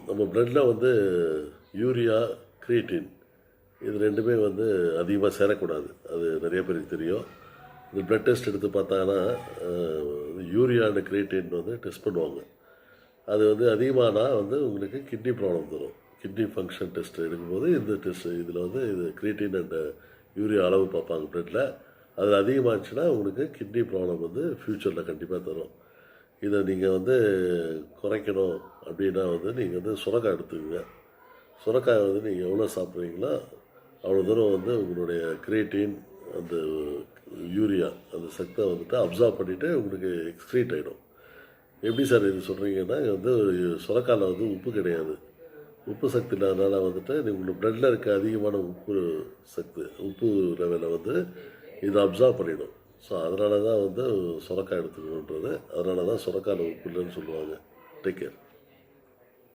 நம்ம பிளட்டில் வந்து யூரியா, கிரியேட்டின் இது ரெண்டுமே வந்து அதிகமாக சேரக்கூடாது. அது நிறைய பேருக்கு தெரியும். இந்த பிளட் டெஸ்ட் எடுத்து பார்த்தாங்கன்னா யூரியா அண்ட் கிரியேட்டின் வந்து டெஸ்ட் பண்ணுவாங்க. அது வந்து அதிகமானால் வந்து உங்களுக்கு கிட்னி ப்ராப்ளம் தரும். கிட்னி ஃபங்க்ஷன் டெஸ்ட் எடுக்கும்போது இந்த டெஸ்ட் இதில் வந்து இது கிரியேட்டின் அண்ட் யூரியா அளவு பார்ப்பாங்க பிளட்டில். அதில் அதிகமாகிடுச்சுன்னா உங்களுக்கு கிட்னி ப்ராப்ளம் வந்து ஃப்யூச்சரில் கண்டிப்பாக தரும். இதை நீங்கள் வந்து குறைக்கணும் அப்படின்னா வந்து நீங்கள் வந்து சுரக்காய் எடுத்துக்கோங்க. சுரக்காய் வந்து நீங்கள் எவ்வளோ சாப்பிட்றீங்களோ அவ்வளோ தூரம் வந்து உங்களுடைய கிரியேட்டின் அந்த யூரியா அந்த சத்தை வந்துட்டு அப்சார்ப் பண்ணிவிட்டு உங்களுக்கு எக்ஸ்க்ரீட் ஆகிடும். எப்படி சார் இது சொல்கிறீங்கன்னா வந்து சுரக்காயில் வந்து உப்பு கிடையாது. உப்பு சக்தி இல்லாதனால வந்துட்டு உங்களுக்கு பிளட்டில் இருக்க அதிகமான உப்பு சக்தி உப்பு லெவலை வந்து இது அப்சார்ப் பண்ணிடும். ஸோ அதனால தான் வந்து சுரக்காய் எடுத்துக்கணுன்றது. அதனால தான் சுரக்காயில் உப்பு இல்லைன்னு சொல்லுவாங்க. Take care.